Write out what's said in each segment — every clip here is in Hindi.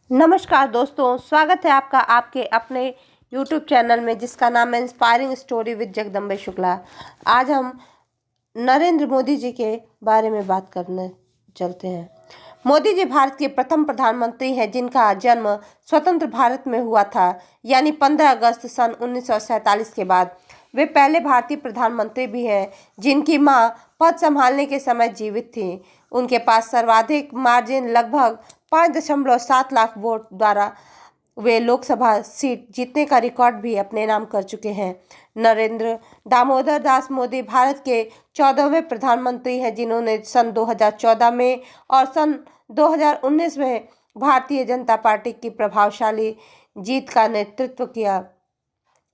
नमस्कार दोस्तों, स्वागत है आपका आपके अपने YouTube चैनल में जिसका नाम है inspiring story with Jagdambe Shukla. आज हम नरेंद्र मोदी जी के बारे में बात करने चलते हैं। मोदी जी भारत के प्रथम प्रधानमंत्री हैं जिनका जन्म स्वतंत्र भारत में हुआ था, यानी 15 अगस्त सन 1947 के बाद। वे पहले भारतीय प्रधानमंत्री भी हैं जिनकी मां पद संभालने के समय जीवित थी। उनके पास सर्वाधिक मार्जिन लगभग 5.7 लाख वोट द्वारा वे लोकसभा सीट जीतने का रिकॉर्ड भी अपने नाम कर चुके हैं। नरेंद्र दामोदर दास मोदी भारत के 14वें प्रधानमंत्री हैं जिन्होंने सन 2014 में और सन 2019 में भारतीय जनता पार्टी की प्रभावशाली जीत का नेतृत्व किया।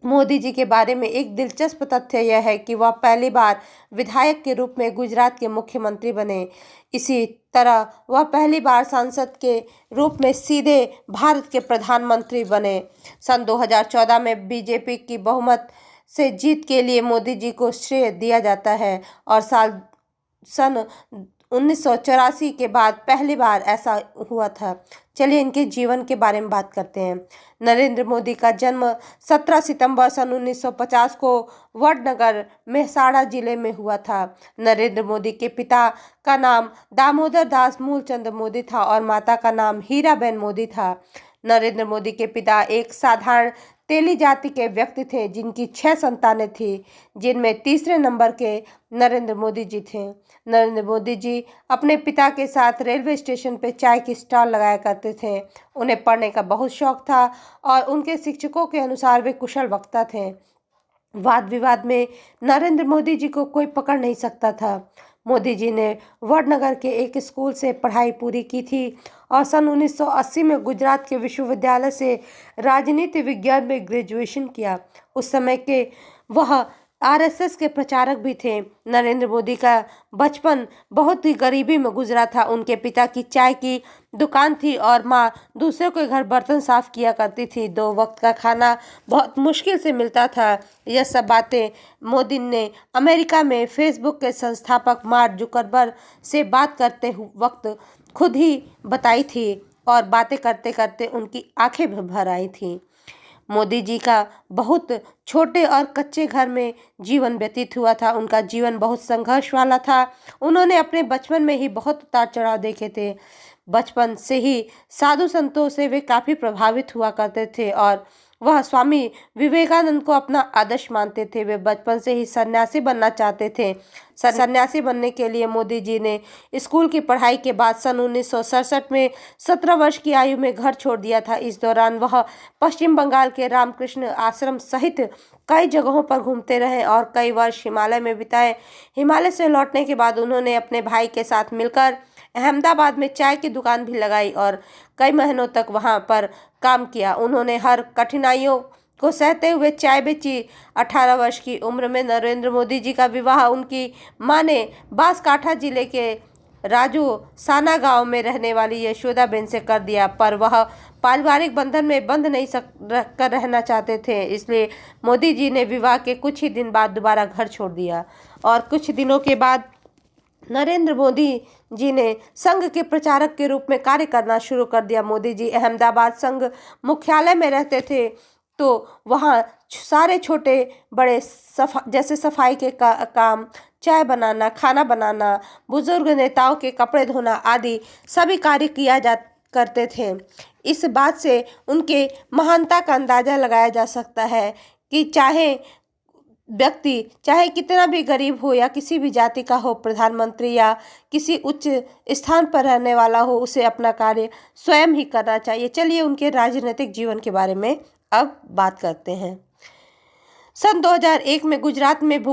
मोदी जी के बारे में एक दिलचस्प तथ्य यह है कि वह पहली बार विधायक के रूप में गुजरात के मुख्यमंत्री बने। इसी तरह वह पहली बार सांसद के रूप में सीधे भारत के प्रधानमंत्री बने। सन 2014 में बीजेपी की बहुमत से जीत के लिए मोदी जी को श्रेय दिया जाता है और सन 1984 के बाद पहली बार ऐसा हुआ था। चलिए इनके जीवन के बारे में बात करते हैं। नरेंद्र मोदी का जन्म 17 सितंबर सन 1950 को वडनगर मेहसाणा जिले में हुआ था। नरेंद्र मोदी के पिता का नाम दामोदर दास मूलचंद मोदी था और माता का नाम हीराबेन मोदी था। नरेंद्र मोदी के पिता एक साधारण तेली जाति के व्यक्ति थे जिनकी 6 संतानें थी, जिनमें तीसरे नंबर के नरेंद्र मोदी जी थे। नरेंद्र मोदी जी अपने पिता के साथ रेलवे स्टेशन पर चाय की स्टॉल लगाया करते थे। उन्हें पढ़ने का बहुत शौक था और उनके शिक्षकों के अनुसार वे कुशल वक्ता थे। वाद विवाद में नरेंद्र मोदी जी को कोई पकड़ नहीं सकता था। मोदी जी ने वडनगर के एक स्कूल से पढ़ाई पूरी की थी और सन 1980 में गुजरात के विश्वविद्यालय से राजनीति विज्ञान में ग्रेजुएशन किया। उस समय के वह आरएसएस के प्रचारक भी थे। नरेंद्र मोदी का बचपन बहुत ही गरीबी में गुजरा था। उनके पिता की चाय की दुकान थी और मां दूसरों के घर बर्तन साफ किया करती थी। 2 वक्त का खाना बहुत मुश्किल से मिलता था। यह सब बातें मोदी ने अमेरिका में फेसबुक के संस्थापक मार्क जुकरबर्ग से बात करते वक्त खुद ही बताई थी और बातें करते करते उनकी आंखें भर आई थी। मोदी जी का बहुत छोटे और कच्चे घर में जीवन व्यतीत हुआ था। उनका जीवन बहुत संघर्ष वाला था। उन्होंने अपने बचपन में ही बहुत उतार चढ़ाव देखे थे। बचपन से ही साधु संतों से वे काफ़ी प्रभावित हुआ करते थे और वह स्वामी विवेकानंद को अपना आदर्श मानते थे। वे बचपन से ही सन्यासी बनना चाहते थे। सन्यासी बनने के लिए मोदी जी ने स्कूल की पढ़ाई के बाद सन 1967 में 17 वर्ष की आयु में घर छोड़ दिया था। इस दौरान वह पश्चिम बंगाल के रामकृष्ण आश्रम सहित कई जगहों पर घूमते रहे और कई वर्ष हिमालय में बिताए। हिमालय से लौटने के बाद उन्होंने अपने भाई के साथ मिलकर अहमदाबाद में चाय की दुकान भी लगाई और कई महीनों तक वहां पर काम किया। उन्होंने हर कठिनाइयों को सहते हुए चाय बेची। 18 वर्ष की उम्र में नरेंद्र मोदी जी का विवाह उनकी मां ने बांसकाठा जिले के राजू साना गांव में रहने वाली यशोदाबेन से कर दिया, पर वह पारिवारिक बंधन में बंध नहीं कर रहना चाहते थे। इसलिए मोदी जी ने विवाह के कुछ ही दिन बाद दोबारा घर छोड़ दिया और कुछ दिनों के बाद नरेंद्र मोदी जी ने संघ के प्रचारक के रूप में कार्य करना शुरू कर दिया। मोदी जी अहमदाबाद संघ मुख्यालय में रहते थे तो वहाँ सारे छोटे बड़े जैसे सफाई के काम, चाय बनाना, खाना बनाना, बुजुर्ग नेताओं के कपड़े धोना आदि सभी कार्य किया जा करते थे। इस बात से उनके महानता का अंदाजा लगाया जा सकता है कि चाहे व्यक्ति चाहे कितना भी गरीब हो या किसी भी जाति का हो, प्रधानमंत्री या किसी उच्च स्थान पर रहने वाला हो, उसे अपना कार्य स्वयं ही करना चाहिए। चलिए उनके राजनीतिक जीवन के बारे में अब बात करते हैं। सन 2001 में गुजरात में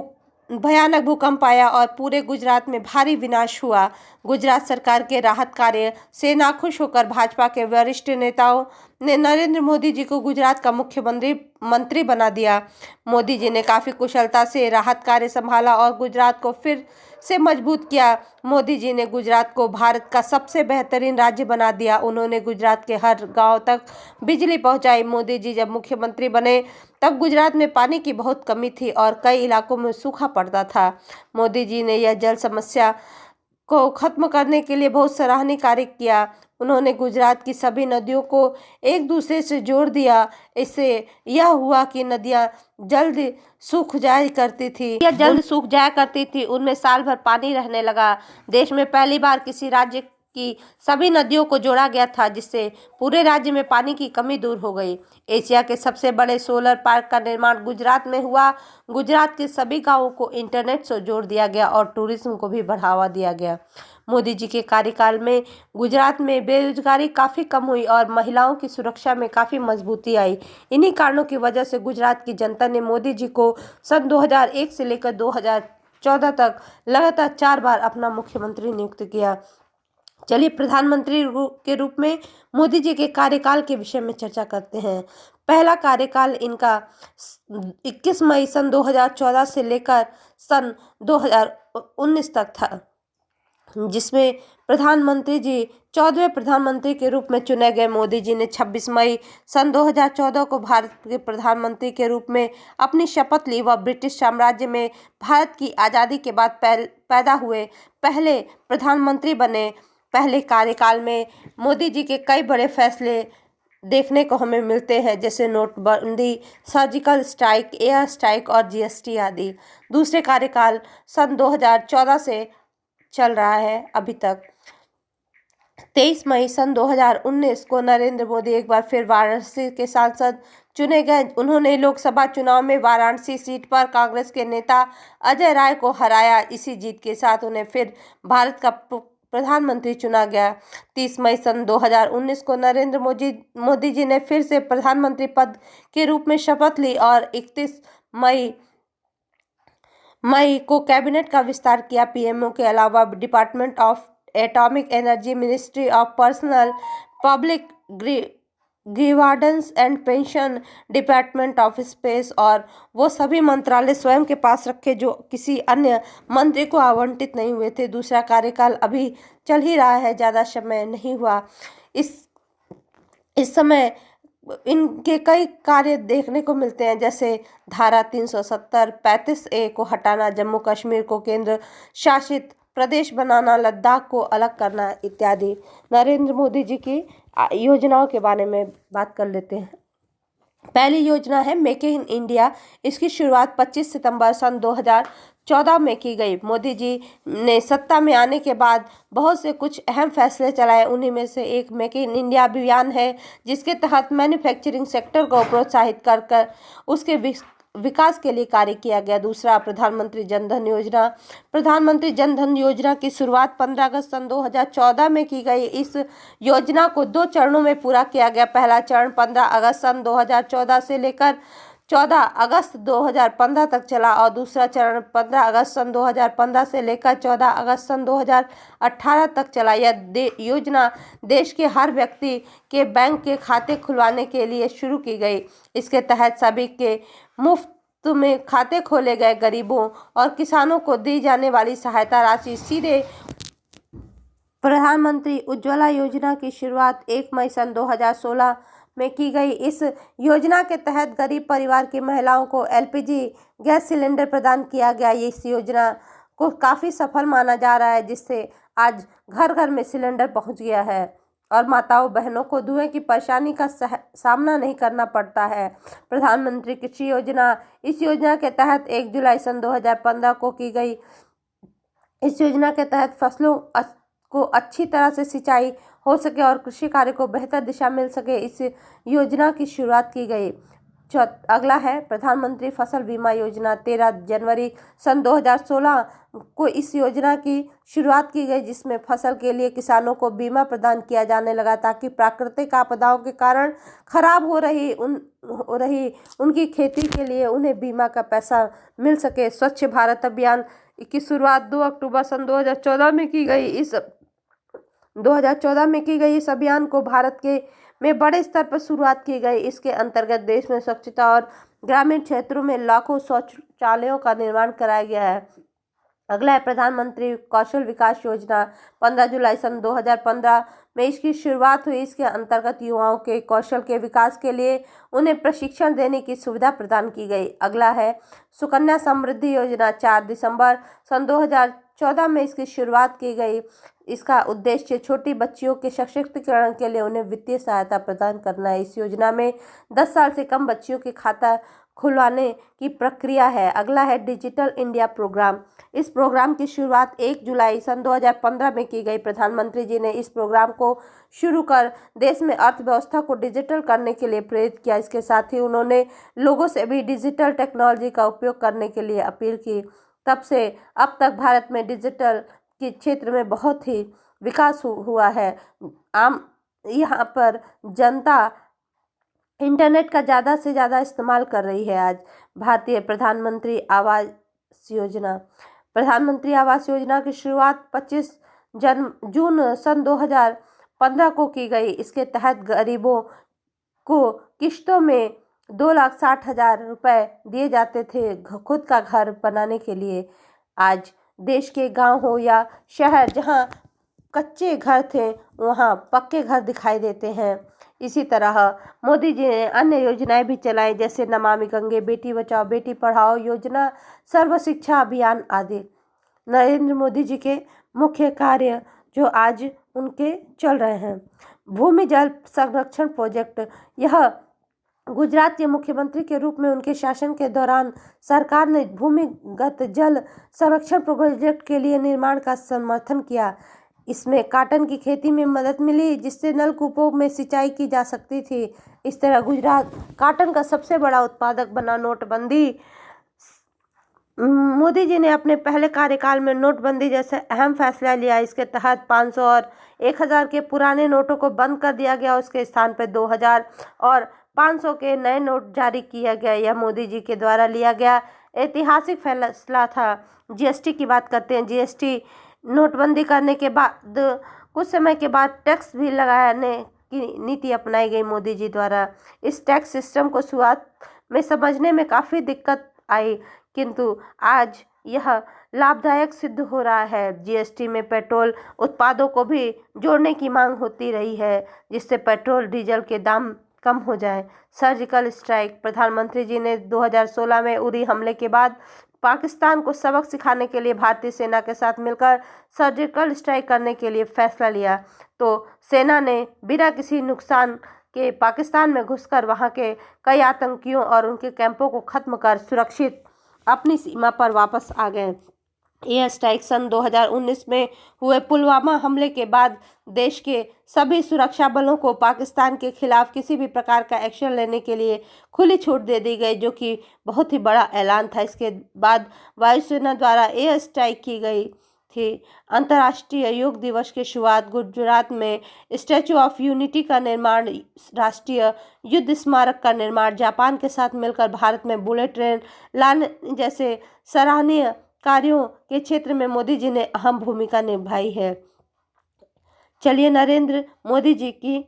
भयानक भूकंप आया और पूरे गुजरात में भारी विनाश हुआ। गुजरात सरकार के राहत कार्य से नाखुश होकर भाजपा के वरिष्ठ नेताओं ने नरेंद्र मोदी जी को गुजरात का मुख्यमंत्री बना दिया। मोदी जी ने काफ़ी कुशलता से राहत कार्य संभाला और गुजरात को फिर से मजबूत किया। मोदी जी ने गुजरात को भारत का सबसे बेहतरीन राज्य बना दिया। उन्होंने गुजरात के हर गांव तक बिजली पहुंचाई। मोदी जी जब मुख्यमंत्री बने तब गुजरात में पानी की बहुत कमी थी और कई इलाकों में सूखा पड़ता था। मोदी जी ने यह जल समस्या को खत्म करने के लिए बहुत सराहनीय कार्य किया। उन्होंने गुजरात की सभी नदियों को एक दूसरे से जोड़ दिया। इससे यह हुआ कि नदियां जल्द सूख जाया करती थी, उनमें साल भर पानी रहने लगा। देश में पहली बार किसी राज्य की सभी नदियों को जोड़ा गया था, जिससे पूरे राज्य में पानी की कमी दूर हो गई। एशिया के सबसे बड़े सोलर पार्क का निर्माण गुजरात में हुआ। गुजरात के सभी गांवों को इंटरनेट से जोड़ दिया गया और टूरिज्म को भी बढ़ावा दिया गया। मोदी जी के कार्यकाल में गुजरात में बेरोजगारी काफ़ी कम हुई और महिलाओं की सुरक्षा में काफ़ी मजबूती आई। इन्हीं कारणों की वजह से गुजरात की जनता ने मोदी जी को सन 2001 से लेकर 2014 तक लगातार 4 बार अपना मुख्यमंत्री नियुक्त किया। चलिए प्रधानमंत्री के रूप में मोदी जी के कार्यकाल के विषय में चर्चा करते हैं। पहला कार्यकाल इनका 21 मई सन 2014 से लेकर सन 2019 तक था, जिसमें प्रधानमंत्री जी 14वें प्रधानमंत्री के रूप में चुने गए। मोदी जी ने 26 मई सन 2014 को भारत के प्रधानमंत्री के रूप में अपनी शपथ ली। वह ब्रिटिश साम्राज्य में भारत की आज़ादी के बाद पैदा हुए पहले प्रधानमंत्री बने। पहले कार्यकाल में मोदी जी के कई बड़े फैसले देखने को हमें मिलते हैं, जैसे नोटबंदी, सर्जिकल स्ट्राइक, एयर स्ट्राइक और जीएसटी आदि। दूसरे कार्यकाल सन 2014 से चल रहा है अभी तक। 23 मई सन 2019 को नरेंद्र मोदी एक बार फिर वाराणसी के सांसद चुने गए। उन्होंने लोकसभा चुनाव में वाराणसी सीट पर कांग्रेस के नेता अजय राय को हराया। इसी जीत के साथ उन्हें फिर भारत का प्रधानमंत्री चुना गया। 30 मई सन 2019 को नरेंद्र मोदी जी ने फिर से प्रधानमंत्री पद के रूप में शपथ ली और 31 मई को कैबिनेट का विस्तार किया। पीएमओ के अलावा department of atomic energy, ministry of personnel public grievance and pension, department of space और वो सभी मंत्रालय स्वयं के पास रखे जो किसी अन्य मंत्री को आवंटित नहीं हुए थे। दूसरा कार्यकाल अभी चल ही रहा है, ज़्यादा समय नहीं हुआ। इस समय इनके कई कार्य देखने को मिलते हैं, जैसे धारा 370, 35A को हटाना, जम्मू कश्मीर को केंद्र शासित प्रदेश बनाना, लद्दाख को अलग करना इत्यादि। नरेंद्र मोदी जी की योजनाओं के बारे में बात कर लेते हैं। पहली योजना है मेक इन इंडिया। इसकी शुरुआत 25 सितंबर सन 2014 में की गई। मोदी जी ने सत्ता में आने के बाद बहुत से कुछ अहम फैसले चलाए। उन्हीं में से एक मेक इन इंडिया अभियान है, जिसके तहत मैन्युफैक्चरिंग सेक्टर को प्रोत्साहित कर उसके विकास के लिए कार्य किया गया। दूसरा प्रधानमंत्री जन धन योजना। प्रधानमंत्री जन धन योजना की शुरुआत 15 अगस्त सन 2014 में की गई। इस योजना को 2 चरणों में पूरा किया गया। पहला चरण 15 अगस्त सन 2014 से लेकर 14 अगस्त 2015 तक चला और दूसरा चरण 15 अगस्त सन 2015 से लेकर 14 अगस्त सन 2018 तक चला। यह योजना देश के हर व्यक्ति के बैंक के खाते खुलवाने के लिए शुरू की गई। इसके तहत सभी के मुफ्त में खाते खोले गए। गरीबों और किसानों को दी जाने वाली सहायता राशि सीधे प्रधानमंत्री उज्ज्वला योजना की शुरुआत 1 मई सन 2016 में की गई। इस योजना के तहत गरीब परिवार की महिलाओं को एलपीजी गैस सिलेंडर प्रदान किया गया। इस योजना को काफ़ी सफल माना जा रहा है, जिससे आज घर घर में सिलेंडर पहुंच गया है और माताओं बहनों को धुएं की परेशानी का सामना नहीं करना पड़ता है। प्रधानमंत्री कृषि योजना। इस योजना के तहत 1 जुलाई सन 2015 को की गई। इस योजना के तहत फसलों को अच्छी तरह से सिंचाई हो सके और कृषि कार्य को बेहतर दिशा मिल सके, इस योजना की शुरुआत की गई। अगला है प्रधानमंत्री फसल बीमा योजना। 13 जनवरी सन 2016 को इस योजना की शुरुआत की गई, जिसमें फसल के लिए किसानों को बीमा प्रदान किया जाने लगा, ताकि प्राकृतिक आपदाओं के कारण खराब हो रही उनकी खेती के लिए उन्हें बीमा का पैसा मिल सके। स्वच्छ भारत अभियान की शुरुआत 2 अक्टूबर सन 2014 में की गई। इस 2014 में की गई इस अभियान को भारत में बड़े स्तर पर शुरुआत की गई। इसके अंतर्गत देश में स्वच्छता और ग्रामीण क्षेत्रों में लाखों शौचालयों का निर्माण कराया गया है। अगला है प्रधानमंत्री कौशल विकास योजना। 15 जुलाई सन 2015 में इसकी शुरुआत हुई। इसके अंतर्गत युवाओं के कौशल के विकास के लिए उन्हें प्रशिक्षण देने की सुविधा प्रदान की गई। अगला है सुकन्या समृद्धि योजना। 4 दिसंबर सन 2014 में इसकी शुरुआत की गई। इसका उद्देश्य छोटी बच्चियों के सशक्तिकरण के लिए उन्हें वित्तीय सहायता प्रदान करना है। इस योजना में 10 साल से कम बच्चियों के खाता खुलवाने की प्रक्रिया है। अगला है डिजिटल इंडिया प्रोग्राम। इस प्रोग्राम की शुरुआत 1 जुलाई सन 2015 में की गई। प्रधानमंत्री जी ने इस प्रोग्राम को शुरू कर देश में अर्थव्यवस्था को डिजिटल करने के लिए प्रेरित किया। इसके साथ ही उन्होंने लोगों से भी डिजिटल टेक्नोलॉजी का उपयोग करने के लिए अपील की। तब से अब तक भारत में डिजिटल के क्षेत्र में बहुत ही विकास हुआ है। आम यहाँ पर जनता इंटरनेट का ज़्यादा से ज़्यादा इस्तेमाल कर रही है। आज भारतीय प्रधानमंत्री आवास योजना की शुरुआत 25 जून सन 2015 को की गई। इसके तहत गरीबों को किश्तों में 2,60,000 रुपये दिए जाते थे खुद का घर बनाने के लिए। आज देश के गांव हो या शहर, जहां कच्चे घर थे वहां पक्के घर दिखाई देते हैं। इसी तरह मोदी जी ने अन्य योजनाएं भी चलाई, जैसे नमामि गंगे, बेटी बचाओ बेटी पढ़ाओ योजना, सर्व शिक्षा अभियान आदि। नरेंद्र मोदी जी के मुख्य कार्य जो आज उनके चल रहे हैं। भूमि जल संरक्षण प्रोजेक्ट, यह गुजरात के मुख्यमंत्री के रूप में उनके शासन के दौरान सरकार ने भूमिगत जल संरक्षण प्रोजेक्ट के लिए निर्माण का समर्थन किया। इसमें कॉटन की खेती में मदद मिली, जिससे नलकूपों में सिंचाई की जा सकती थी। इस तरह गुजरात कॉटन का सबसे बड़ा उत्पादक बना। नोटबंदी, मोदी जी ने अपने पहले कार्यकाल में नोटबंदी जैसे अहम फैसला लिया। इसके तहत 500 और 1000 के पुराने नोटों को बंद कर दिया गया। उसके स्थान पर 2000 और 500 के नए नोट जारी किया गया। यह मोदी जी के द्वारा लिया गया ऐतिहासिक फैसला था। जीएसटी की बात करते हैं। जीएसटी नोटबंदी करने के बाद कुछ समय के बाद टैक्स भी लगाने की नीति अपनाई गई मोदी जी द्वारा। इस टैक्स सिस्टम को शुरुआत में समझने में काफ़ी दिक्कत आई, किंतु आज यह लाभदायक सिद्ध हो रहा है। जीएसटी में पेट्रोल उत्पादों को भी जोड़ने की मांग होती रही है, जिससे पेट्रोल डीजल के दाम कम हो जाए। सर्जिकल स्ट्राइक, प्रधानमंत्री जी ने 2016 में उरी हमले के बाद पाकिस्तान को सबक सिखाने के लिए भारतीय सेना के साथ मिलकर सर्जिकल स्ट्राइक करने के लिए फैसला लिया। तो सेना ने बिना किसी नुकसान के पाकिस्तान में घुसकर वहां के कई आतंकियों और उनके कैंपों को खत्म कर सुरक्षित अपनी सीमा पर वापस आ गए। एयर स्ट्राइक सन 2019 में हुए पुलवामा हमले के बाद देश के सभी सुरक्षा बलों को पाकिस्तान के खिलाफ किसी भी प्रकार का एक्शन लेने के लिए खुली छूट दे दी गई, जो कि बहुत ही बड़ा ऐलान था। इसके बाद वायुसेना द्वारा एयर स्ट्राइक की गई थी। अंतर्राष्ट्रीय योग दिवस की शुरुआत, गुजरात में स्टैचू ऑफ यूनिटी का निर्माण, राष्ट्रीय युद्ध स्मारक का निर्माण, जापान के साथ मिलकर भारत में बुलेट ट्रेन लाने जैसे सराहनीय कार्यों के क्षेत्र में मोदी जी ने अहम भूमिका निभाई है। चलिए नरेंद्र मोदी जी की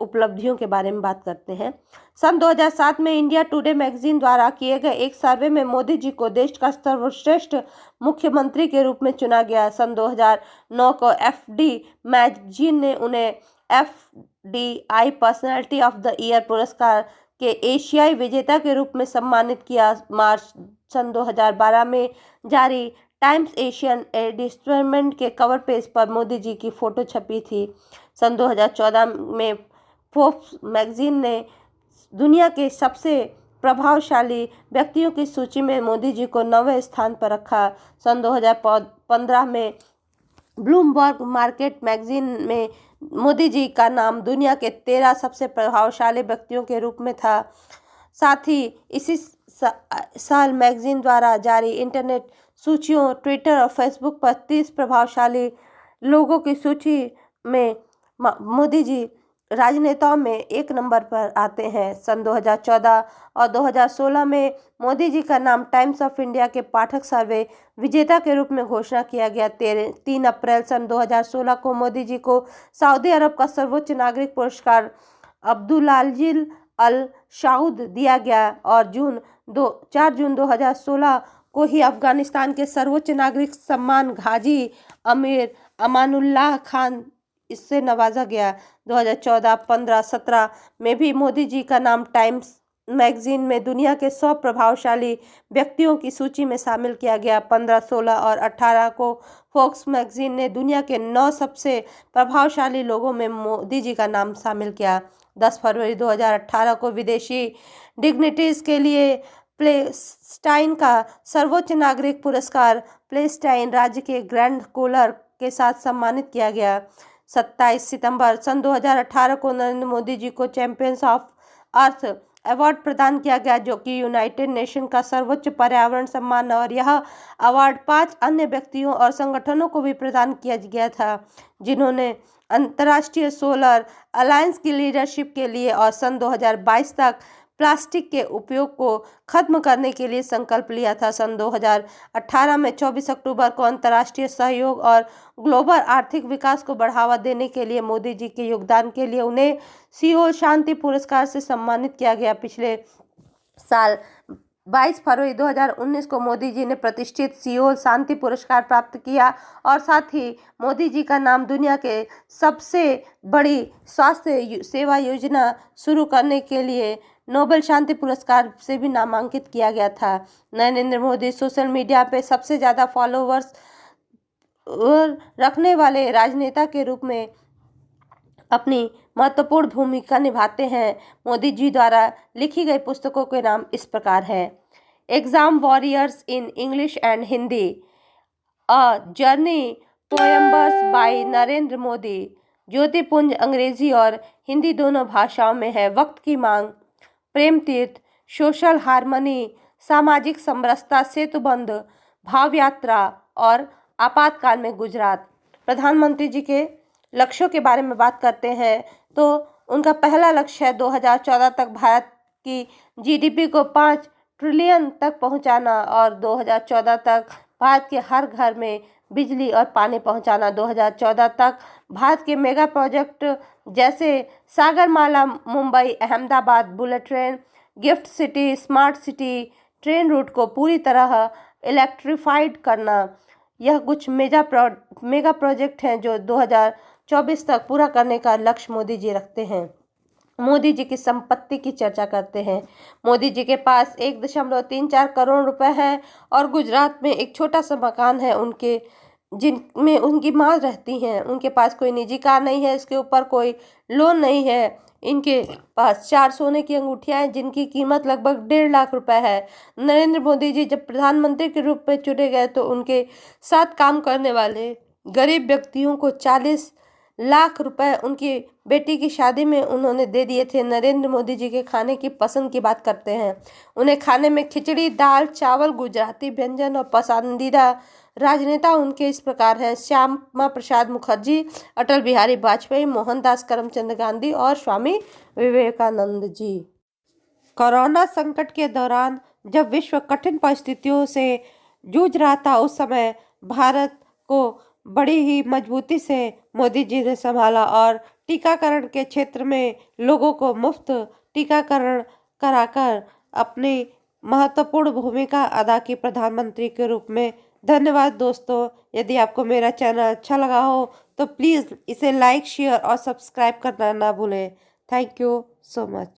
उपलब्धियों के बारे में बात करते हैं। सन 2007 में इंडिया टुडे मैगजीन द्वारा किए गए एक सर्वे में मोदी जी को देश का सर्वश्रेष्ठ मुख्यमंत्री के रूप में चुना गया। सन 2009 को एफडी मैगजीन ने उन्हें FDI personality of the year पुरस्कार के एशियाई विजेता के रूप में सम्मानित किया। मार्च सन 2012 में जारी टाइम्स एशियन एडवर्टाइजमेंट के कवर पेज पर मोदी जी की फोटो छपी थी। सन 2014 में फोर्ब्स मैगजीन ने दुनिया के सबसे प्रभावशाली व्यक्तियों की सूची में मोदी जी को 9वें स्थान पर रखा। सन 2015 में ब्लूमबर्ग मार्केट मैगजीन में मोदी जी का नाम दुनिया के 13 सबसे प्रभावशाली व्यक्तियों के रूप में था। साथ ही इसी साल मैगजीन द्वारा जारी इंटरनेट सूचियों, ट्विटर और फेसबुक पर 30 प्रभावशाली लोगों की सूची में मोदी जी राजनेताओं में 1 नंबर पर आते हैं। सन 2014 और 2016 में मोदी जी का नाम टाइम्स ऑफ इंडिया के पाठक सर्वे विजेता के रूप में घोषणा किया गया। 3 अप्रैल सन 2016 को मोदी जी को सऊदी अरब का सर्वोच्च नागरिक पुरस्कार अब्दुलाजिज अल सऊद दिया गया और 4 जून 2016 को ही अफगानिस्तान के सर्वोच्च नागरिक सम्मान गाजी अमीर अमानुल्लाह खान इससे नवाजा गया। 2014, 15, 17 में भी मोदी जी का नाम टाइम्स मैगजीन में दुनिया के 100 प्रभावशाली व्यक्तियों की सूची में शामिल किया गया। 15, 16 और 18 को फोर्ब्स मैगजीन ने दुनिया के 9 सबसे प्रभावशाली लोगों में मोदी जी का नाम शामिल किया। 10 फरवरी 2018 को विदेशी डिग्निटीज के लिए पैलेस्टाइन का सर्वोच्च नागरिक पुरस्कार पैलेस्टाइन राज्य के ग्रैंड कोलर के साथ सम्मानित किया गया। 27 सितंबर सन 2018 को नरेंद्र मोदी जी को चैंपियंस ऑफ अर्थ अवार्ड प्रदान किया गया, जो कि यूनाइटेड नेशन का सर्वोच्च पर्यावरण सम्मान है, और यह अवार्ड 5 अन्य व्यक्तियों और संगठनों को भी प्रदान किया गया था जिन्होंने अंतर्राष्ट्रीय सोलर अलायंस की लीडरशिप के लिए और सन 2022 तक प्लास्टिक के उपयोग को खत्म करने के लिए संकल्प लिया था। सन 2018 में 24 अक्टूबर को अंतर्राष्ट्रीय सहयोग और ग्लोबल आर्थिक विकास को बढ़ावा देने के लिए मोदी जी के योगदान के लिए उन्हें सियोल शांति पुरस्कार से सम्मानित किया गया। पिछले साल 22 फरवरी 2019 को मोदी जी ने प्रतिष्ठित सियोल शांति पुरस्कार प्राप्त किया और साथ ही मोदी जी का नाम दुनिया के सबसे बड़ी स्वास्थ्य सेवा योजना शुरू करने के लिए नोबेल शांति पुरस्कार से भी नामांकित किया गया था। नरेंद्र मोदी सोशल मीडिया पे सबसे ज़्यादा फॉलोवर्स रखने वाले राजनेता के रूप में अपनी महत्वपूर्ण भूमिका निभाते हैं। मोदी जी द्वारा लिखी गई पुस्तकों के नाम इस प्रकार है: exam warriors in English and Hindi, a journey poems by Narendra Modi, Jyotipunj अंग्रेजी और हिंदी दोनों भाषाओं में है, वक्त की मांग, प्रेम तीर्थ, सोशल हार्मनी, सामाजिक समरसता, सेतुबंध, भाव यात्रा और आपातकाल में गुजरात। प्रधानमंत्री जी के लक्ष्यों के बारे में बात करते हैं तो उनका पहला लक्ष्य है 2014 तक भारत की जीडीपी को 5 ट्रिलियन तक पहुंचाना और 2014 तक भारत के हर घर में बिजली और पानी पहुंचाना। 2014 तक भारत के मेगा प्रोजेक्ट जैसे Sagarmala, Mumbai Ahmedabad bullet train, gift city, smart city train route को पूरी तरह इलेक्ट्रीफाइड करना, यह कुछ मेगा प्रोजेक्ट हैं जो 2024 तक पूरा करने का लक्ष्य मोदी जी रखते हैं। मोदी जी की संपत्ति की चर्चा करते हैं। मोदी जी के पास 1.34 करोड़ रुपए हैं और गुजरात में एक छोटा सा मकान है उनके, जिनमें उनकी माँ रहती हैं। उनके पास कोई निजी कार नहीं है, इसके ऊपर कोई लोन नहीं है। इनके पास 4 सोने की अंगूठियां हैं जिनकी कीमत लगभग 1.5 लाख रुपए है। नरेंद्र मोदी जी जब प्रधानमंत्री के रूप में चुने गए तो उनके साथ काम करने वाले गरीब व्यक्तियों को 40 लाख रुपए उनकी बेटी की शादी में उन्होंने दे दिए थे। नरेंद्र मोदी जी के खाने की पसंद की बात करते हैं। उन्हें खाने में खिचड़ी, दाल, चावल, गुजराती व्यंजन और पसंदीदा राजनेता उनके इस प्रकार हैं: श्यामा प्रसाद मुखर्जी, अटल बिहारी वाजपेयी, मोहनदास करमचंद गांधी और स्वामी विवेकानंद जी। कोरोना संकट के दौरान जब विश्व कठिन परिस्थितियों से जूझ रहा था, उस समय भारत को बड़ी ही मजबूती से मोदी जी ने संभाला और टीकाकरण के क्षेत्र में लोगों को मुफ्त टीकाकरण कराकर अपनी महत्वपूर्ण भूमिका अदा की प्रधानमंत्री के रूप में। धन्यवाद दोस्तों। यदि आपको मेरा चैनल अच्छा लगा हो तो प्लीज़ इसे लाइक, शेयर और सब्सक्राइब करना ना भूलें। Thank you so much.